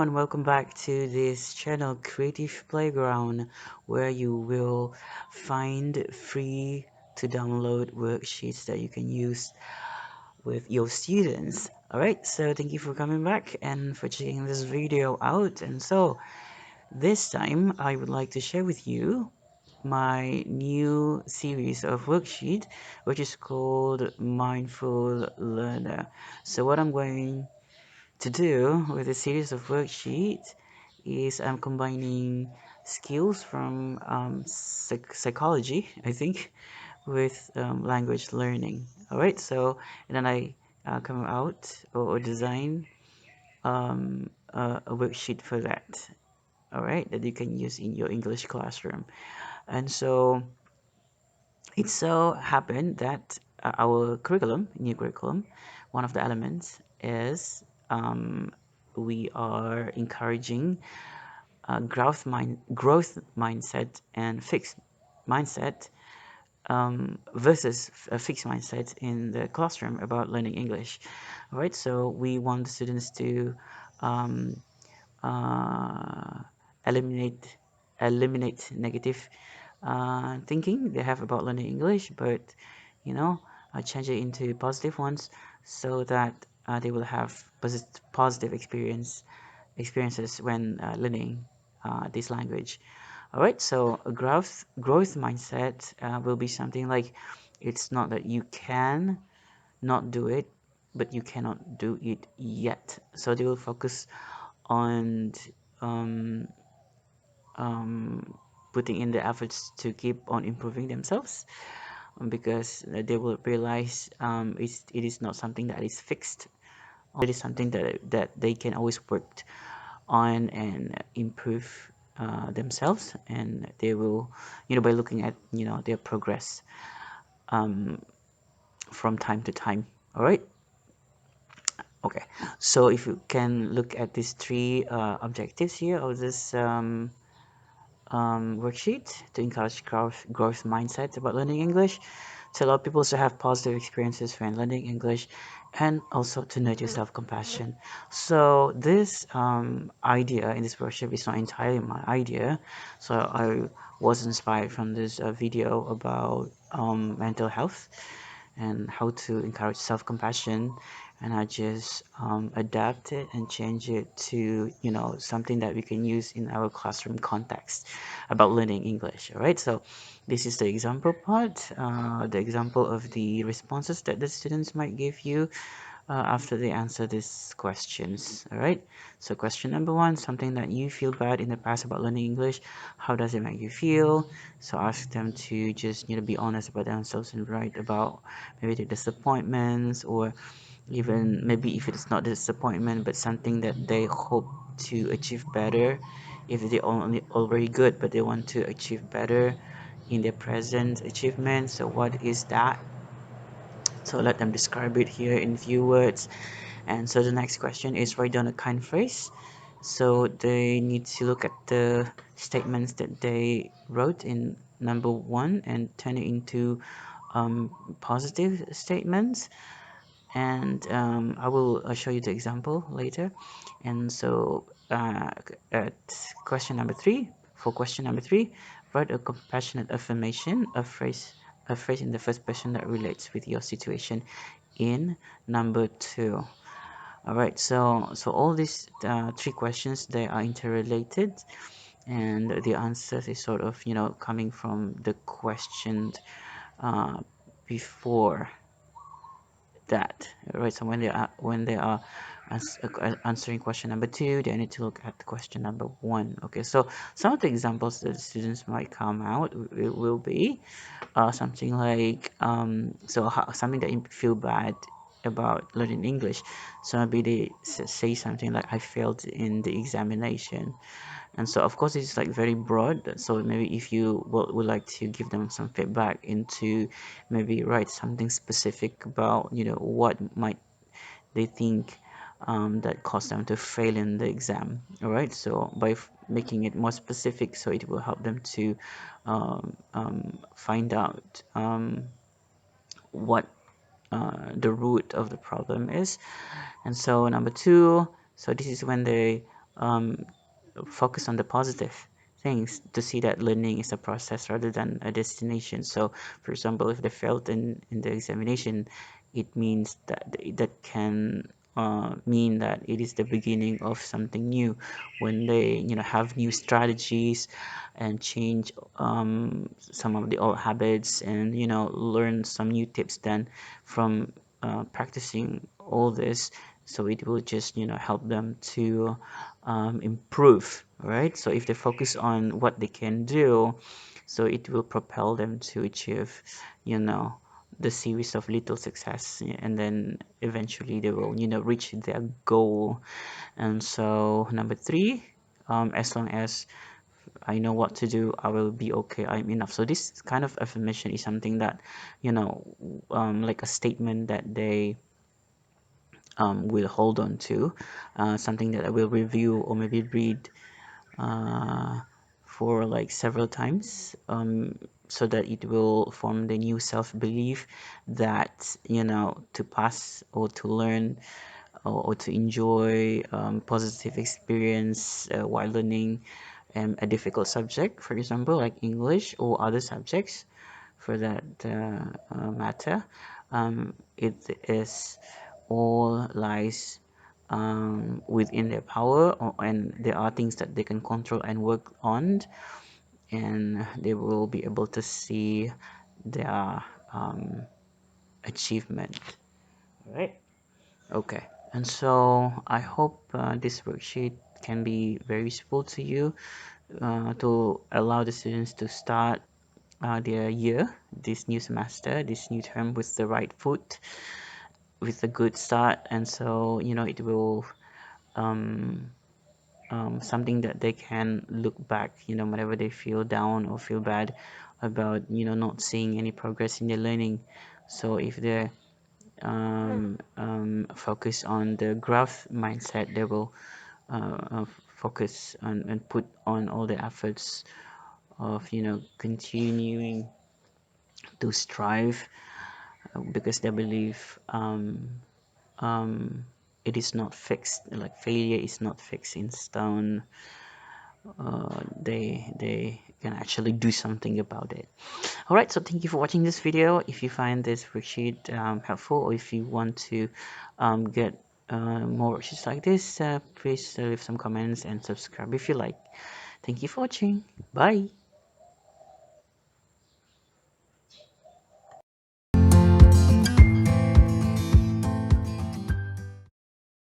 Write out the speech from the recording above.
everyone, welcome back to this channel Creative Playground, where you will find free to download worksheets that you can use with your students. Alright, so thank you for coming back and for checking this video out. And so this time I would like to share with you my new series of worksheet, which is called Mindful Learner. So what I'm going to do with a series of worksheets is I'm combining skills from psychology, I think, with language learning. All right, so and then I come out or design a worksheet for that. All right, that you can use in your English classroom. And so it so happened that our curriculum, new curriculum, one of the elements is we are encouraging growth mindset and fixed mindset versus a fixed mindset in the classroom about learning English. All right, so we want the students to um, uh, eliminate negative thinking they have about learning English, but you know, change it into positive ones so that they will have positive experiences when learning this language. All right, so a growth mindset will be something like it's not that you can not do it, but you cannot do it yet. So they will focus on um, putting in the efforts to keep on improving themselves because they will realize it is not something that is fixed. It is something that they can always work on and improve themselves, and they will, by looking at their progress from time to time. All right. Okay, so if you can look at these three objectives here of this worksheet to encourage growth mindset about learning English, to allow people to have positive experiences when learning English, and also to nurture self-compassion. So this idea in this workshop is not entirely my idea. So I was inspired from this video about mental health and how to encourage self-compassion, and I just adapt it and change it to something that we can use in our classroom context about learning English. All right, so this is the example part, the example of the responses that the students might give you after they answer these questions. All right, so question number one, something that you feel bad in the past about learning English, how does it make you feel? So ask them to just be honest about themselves and write about maybe the disappointments, or even maybe if it's not disappointment but something that they hope to achieve better. If they only already good but they want to achieve better in their present achievement, so what is that? So let them describe it here in few words. And so the next question is write down a kind phrase. So they need to look at the statements that they wrote in number one and turn it into positive statements. And I will show you the example later. And so at question number three, for question number three, write a compassionate affirmation, a phrase in the first person that relates with your situation in number two. All right, so all these three questions, they are interrelated, and the answers is sort of coming from the questions uh, before that. Right, so when they are answering question number two, they need to look at question number one. Okay, so some of the examples that students might come out will be something like something that you feel bad about learning English. So maybe they say something like I failed in the examination, and so of course it's like very broad. So maybe if you would like to give them some feedback into, maybe write something specific about what might they think that caused them to fail in the exam. All right, so by making it more specific, so it will help them to find out what the root of the problem is. And so number two, so this is when they um, focus on the positive things to see that learning is a process rather than a destination. So, for example, if they failed in the examination, it means that that can mean that it is the beginning of something new. When they, have new strategies and change some of the old habits, and learn some new tips then from practicing all this, so it will just help them to improve, right? So if they focus on what they can do, so it will propel them to achieve, you know the series of little success, and then eventually they will reach their goal. And so number three, as long as I know what to do, I will be okay, I'm enough. So this kind of affirmation is something that, like a statement that they will hold on to, something that I will review or maybe read uh, for like several times, so that it will form the new self-belief that, to pass or to learn, or to enjoy positive experience while learning a difficult subject, for example, like English or other subjects for that matter. It is all lies within their power, and there are things that they can control and work on, and they will be able to see their achievement. Right. Okay. And so I hope this worksheet can be very useful to you, to allow the students to start their year, this new semester, this new term with the right foot, with a good start. And so, it will um, something that they can look back, whenever they feel down or feel bad about, not seeing any progress in their learning. So if they focus on the growth mindset, they will focus on and put on all the efforts of, continuing to strive, because they believe it is not fixed, like failure is not fixed in stone. They can actually do something about it. All right, so thank you for watching this video. If you find this worksheet helpful, or if you want to get more worksheets like this, please leave some comments and subscribe if you like. Thank you for watching. Bye.